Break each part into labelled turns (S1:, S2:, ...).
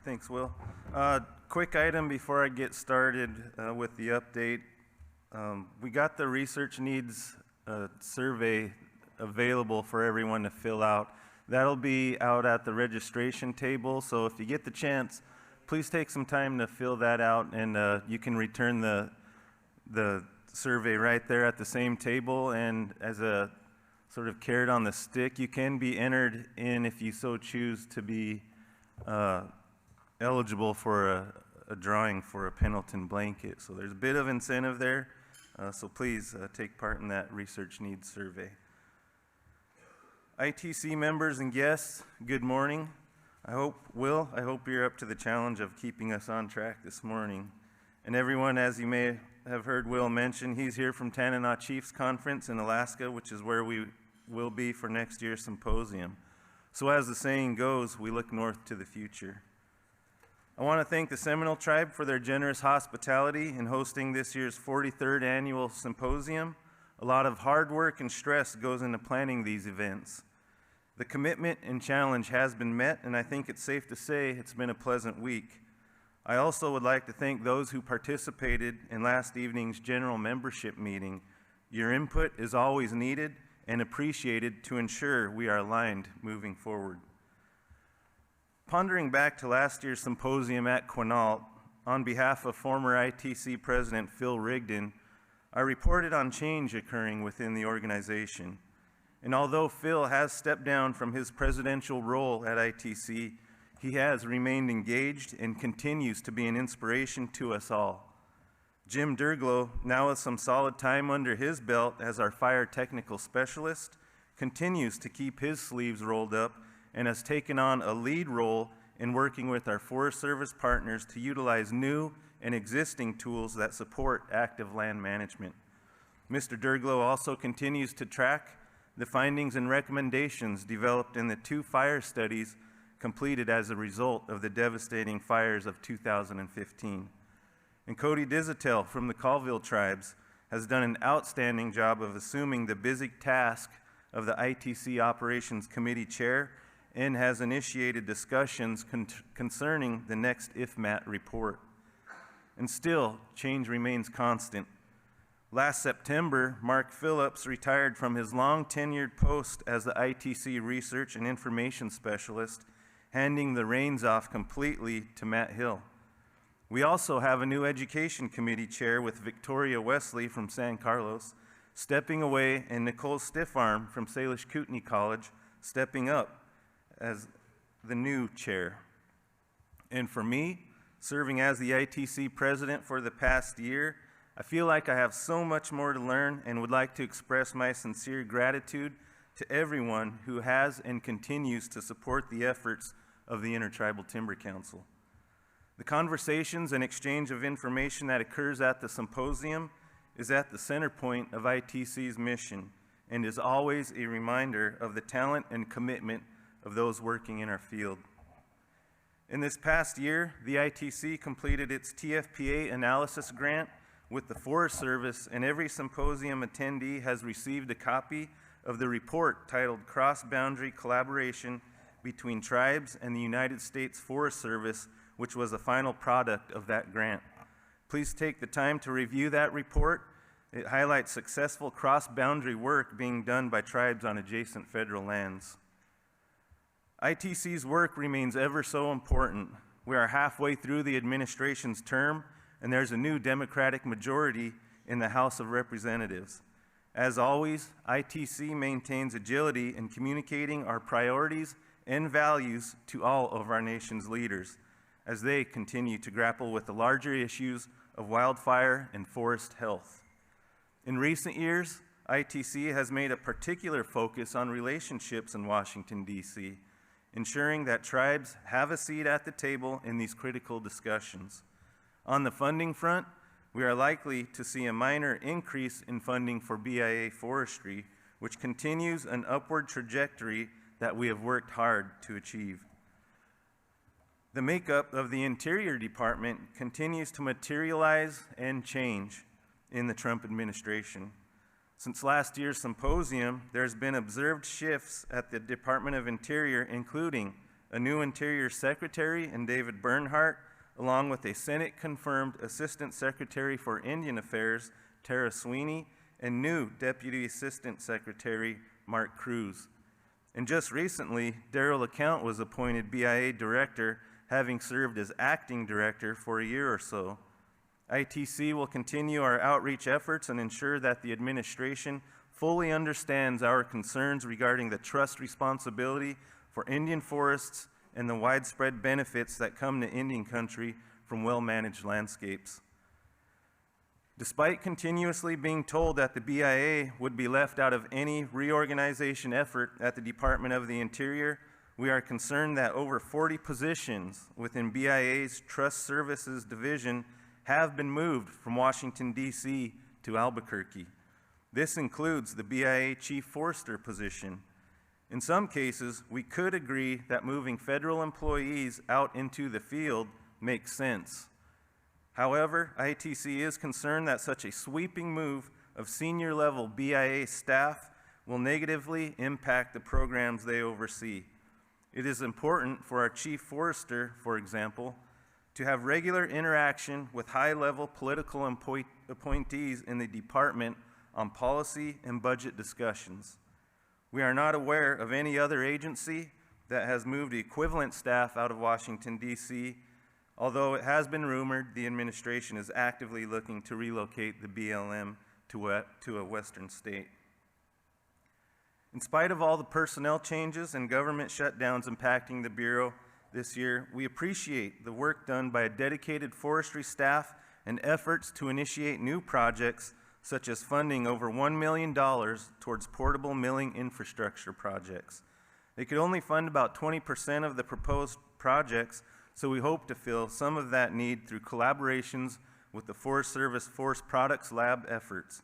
S1: Thanks, Will. Quick item before I get started with the update. We got the research needs survey available for everyone to fill out. That'll be out at the registration table, so if you get the chance, please take some time to fill that out, and you can return the survey right there at the same table. And as a sort of carrot on the stick, you can be entered in, if you so choose, to be eligible for a drawing for a Pendleton blanket. So there's a bit of incentive there, so please take part in that research needs survey. ITC members and guests, good morning. I hope you're up to the challenge of keeping us on track this morning. And everyone, as you may have heard Will mention, he's here from Tanana Chiefs Conference in Alaska, which is where we will be for next year's symposium. So as the saying goes, we look north to the future. I want to thank the Seminole Tribe for their generous hospitality in hosting this year's 43rd annual symposium. A lot of hard work and stress goes into planning these events. The commitment and challenge has been met, and I think it's safe to say it's been a pleasant week. I also would like to thank those who participated in last evening's general membership meeting. Your input is always needed and appreciated to ensure we are aligned moving forward. Pondering back to last year's symposium at Quinault, on behalf of former ITC President Phil Rigdon, I reported on change occurring within the organization. And although Phil has stepped down from his presidential role at ITC, he has remained engaged and continues to be an inspiration to us all. Jim Derglow, now with some solid time under his belt as our fire technical specialist, continues to keep his sleeves rolled up and has taken on a lead role in working with our Forest Service partners to utilize new and existing tools that support active land management. Mr. Derglow also continues to track the findings and recommendations developed in the 2 fire studies completed as a result of the devastating fires of 2015. And Cody Dizitel from the Colville Tribes has done an outstanding job of assuming the busy task of the ITC Operations Committee Chair and has initiated discussions concerning the next IFMAT report. And still, change remains constant. Last September, Mark Phillips retired from his long-tenured post as the ITC Research and Information Specialist, handing the reins off completely to Matt Hill. We also have a new Education Committee Chair with Victoria Wesley from San Carlos stepping away and Nicole Stiffarm from Salish Kootenai College stepping up as the new chair. And for me, serving as the ITC President for the past year, I feel like I have so much more to learn and would like to express my sincere gratitude to everyone who has and continues to support the efforts of the Intertribal Timber Council. The conversations and exchange of information that occurs at the symposium is at the center point of ITC's mission and is always a reminder of the talent and commitment of those working in our field. In this past year, the ITC completed its TFPA analysis grant with the Forest Service, and every symposium attendee has received a copy of the report titled Cross-Boundary Collaboration Between Tribes and the United States Forest Service, which was the final product of that grant. Please take the time to review that report. It highlights successful cross-boundary work being done by tribes on adjacent federal lands. ITC's work remains ever so important. We are halfway through the administration's term, and there's a new Democratic majority in the House of Representatives. As always, ITC maintains agility in communicating our priorities and values to all of our nation's leaders as they continue to grapple with the larger issues of wildfire and forest health. In recent years, ITC has made a particular focus on relationships in Washington, D.C., ensuring that tribes have a seat at the table in these critical discussions. On the funding front, we are likely to see a minor increase in funding for BIA forestry, which continues an upward trajectory that we have worked hard to achieve. The makeup of the Interior Department continues to materialize and change in the Trump administration. Since last year's symposium, there's been observed shifts at the Department of Interior, including a new Interior Secretary in David Bernhardt, along with a Senate-confirmed Assistant Secretary for Indian Affairs, Tara Sweeney, and new Deputy Assistant Secretary, Mark Cruz. And just recently, Darrell LeCount was appointed BIA Director, having served as Acting Director for a year or so. ITC will continue our outreach efforts and ensure that the administration fully understands our concerns regarding the trust responsibility for Indian forests and the widespread benefits that come to Indian country from well-managed landscapes. Despite continuously being told that the BIA would be left out of any reorganization effort at the Department of the Interior, we are concerned that over 40 positions within BIA's Trust Services Division have been moved from Washington, D.C. to Albuquerque. This includes the BIA Chief Forester position. In some cases, we could agree that moving federal employees out into the field makes sense. However, ITC is concerned that such a sweeping move of senior-level BIA staff will negatively impact the programs they oversee. It is important for our Chief Forester, for example, to have regular interaction with high-level political appointees in the department on policy and budget discussions. We are not aware of any other agency that has moved equivalent staff out of Washington, D.C., although it has been rumored the administration is actively looking to relocate the BLM to a western state. In spite of all the personnel changes and government shutdowns impacting the Bureau this year, we appreciate the work done by a dedicated forestry staff and efforts to initiate new projects, such as funding over $1 million towards portable milling infrastructure projects. They could only fund about 20% of the proposed projects, so we hope to fill some of that need through collaborations with the Forest Service Forest Products Lab efforts.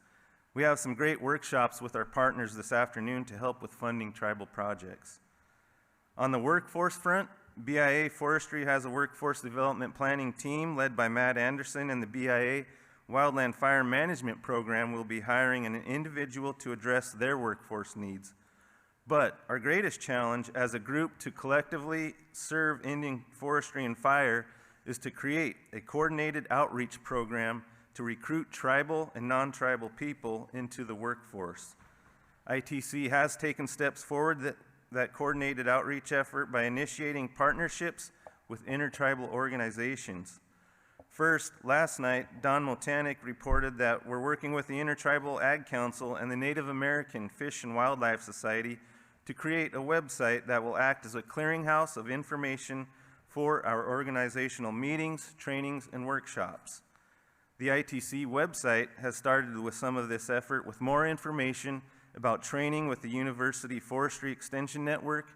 S1: We have some great workshops with our partners this afternoon to help with funding tribal projects. On the workforce front, BIA Forestry has a workforce development planning team led by Matt Anderson, and the BIA Wildland Fire Management Program will be hiring an individual to address their workforce needs. But our greatest challenge as a group to collectively serve Indian forestry and fire is to create a coordinated outreach program to recruit tribal and non-tribal people into the workforce. ITC has taken steps forward that coordinated outreach effort by initiating partnerships with intertribal organizations. First, last night, Don Motanik reported that we're working with the Intertribal Ag Council and the Native American Fish and Wildlife Society to create a website that will act as a clearinghouse of information for our organizational meetings, trainings, and workshops. The ITC website has started with some of this effort with more information about training with the University Forestry Extension Network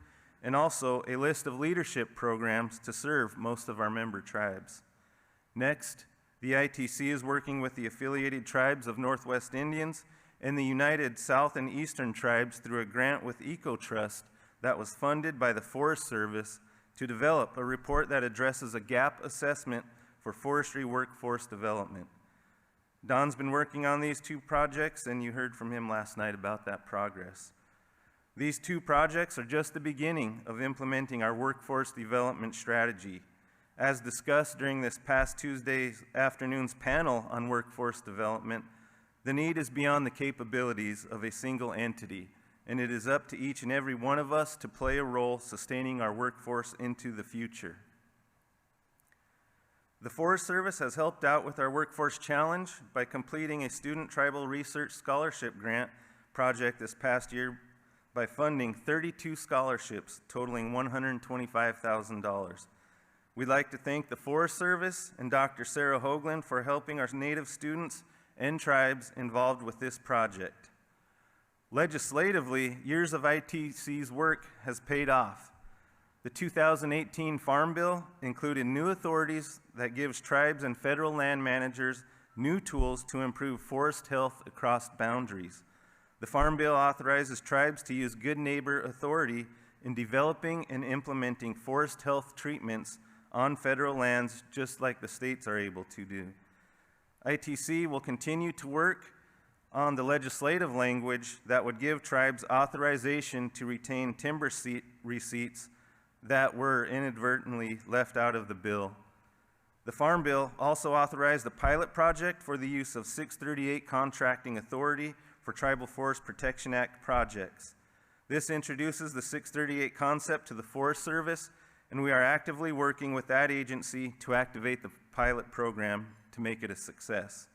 S1: and also a list of leadership programs to serve most of our member tribes. Next, the ITC is working with the affiliated tribes of Northwest Indians and the United South and Eastern Tribes through a grant with EcoTrust that was funded by the Forest Service to develop a report that addresses a gap assessment for forestry workforce development. Don's been working on these two projects, and you heard from him last night about that progress. These two projects are just the beginning of implementing our workforce development strategy. As discussed during this past Tuesday afternoon's panel on workforce development, the need is beyond the capabilities of a single entity, and it is up to each and every one of us to play a role sustaining our workforce into the future. The Forest Service has helped out with our workforce challenge by completing a student tribal research scholarship grant project this past year by funding 32 scholarships totaling $125,000. We'd like to thank the Forest Service and Dr. Sarah Hoagland for helping our Native students and tribes involved with this project. Legislatively, years of ITC's work has paid off. The 2018 Farm Bill included new authorities that gives tribes and federal land managers new tools to improve forest health across boundaries. The Farm Bill authorizes tribes to use good neighbor authority in developing and implementing forest health treatments on federal lands, just like the states are able to do. ITC will continue to work on the legislative language that would give tribes authorization to retain timber receipts that were inadvertently left out of the bill. The Farm Bill also authorized a pilot project for the use of 638 contracting authority for Tribal Forest Protection Act projects. This introduces the 638 concept to the Forest Service, and we are actively working with that agency to activate the pilot program to make it a success.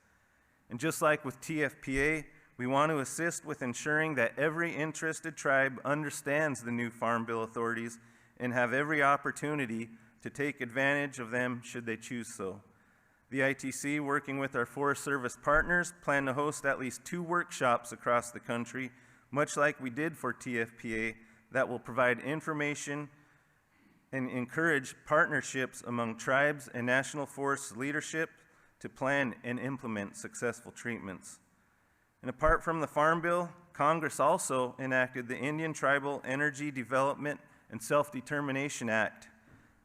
S1: And just like with TFPA, we want to assist with ensuring that every interested tribe understands the new Farm Bill authorities and have every opportunity to take advantage of them should they choose so. The ITC, working with our Forest Service partners, plan to host at least 2 workshops across the country, much like we did for TFPA, that will provide information and encourage partnerships among tribes and national forest leadership to plan and implement successful treatments. And apart from the Farm Bill, Congress also enacted the Indian Tribal Energy Development and Self-Determination Act.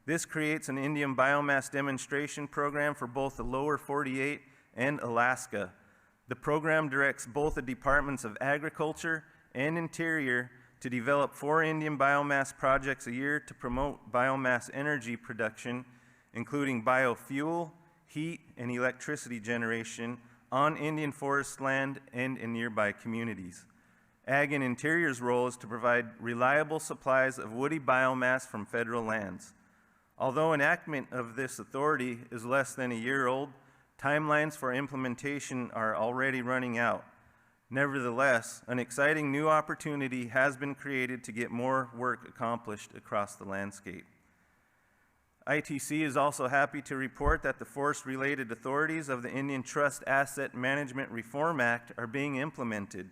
S1: This creates an Indian biomass demonstration program for both the lower 48 and Alaska. The program directs both the Departments of Agriculture and Interior to develop 4 Indian biomass projects a year to promote biomass energy production, including biofuel, heat, and electricity generation on Indian forest land and in nearby communities. Ag and Interior's role is to provide reliable supplies of woody biomass from federal lands. Although enactment of this authority is less than a year old, timelines for implementation are already running out. Nevertheless, an exciting new opportunity has been created to get more work accomplished across the landscape. ITC is also happy to report that the forest-related authorities of the Indian Trust Asset Management Reform Act are being implemented.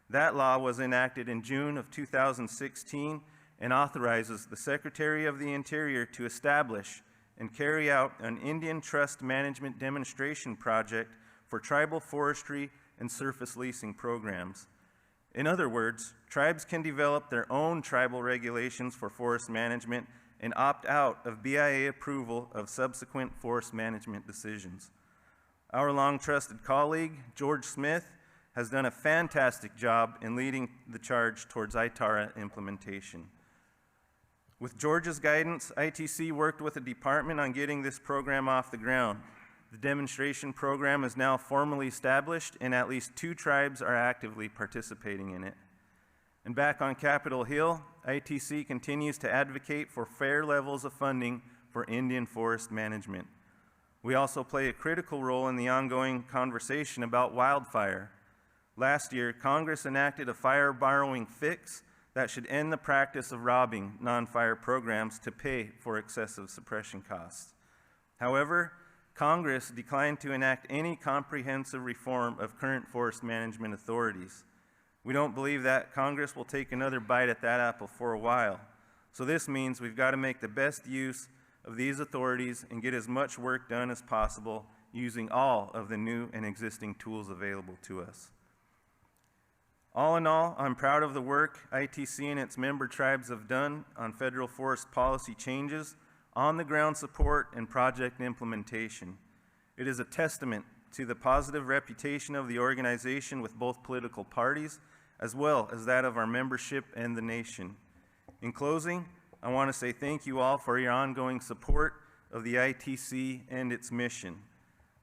S1: That law was enacted in June of 2016 and authorizes the Secretary of the Interior to establish and carry out an Indian Trust Management Demonstration Project for tribal forestry and surface leasing programs. In other words, tribes can develop their own tribal regulations for forest management and opt out of BIA approval of subsequent forest management decisions. Our long-trusted colleague, George Smith, has done a fantastic job in leading the charge towards ITARA implementation. With George's guidance, ITC worked with the department on getting this program off the ground. The demonstration program is now formally established, and at least 2 tribes are actively participating in it. And back on Capitol Hill, ITC continues to advocate for fair levels of funding for Indian forest management. We also play a critical role in the ongoing conversation about wildfire. Last year, Congress enacted a fire borrowing fix that should end the practice of robbing non-fire programs to pay for excessive suppression costs. However, Congress declined to enact any comprehensive reform of current forest management authorities. We don't believe that Congress will take another bite at that apple for a while. So this means we've got to make the best use of these authorities and get as much work done as possible using all of the new and existing tools available to us. All in all, I'm proud of the work ITC and its member tribes have done on federal forest policy changes, on-the-ground support, and project implementation. It is a testament to the positive reputation of the organization with both political parties, as well as that of our membership and the nation. In closing, I want to say thank you all for your ongoing support of the ITC and its mission.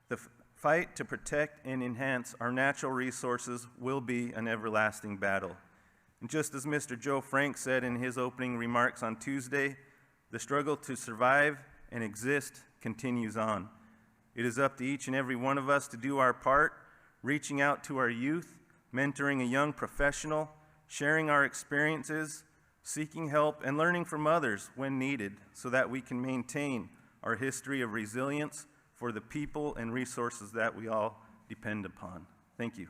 S1: The fight to protect and enhance our natural resources will be an everlasting battle. And just as Mr. Joe Frank said in his opening remarks on Tuesday, the struggle to survive and exist continues on. It is up to each and every one of us to do our part, reaching out to our youth, mentoring a young professional, sharing our experiences, seeking help, and learning from others when needed so that we can maintain our history of resilience for the people and resources that we all depend upon. Thank you.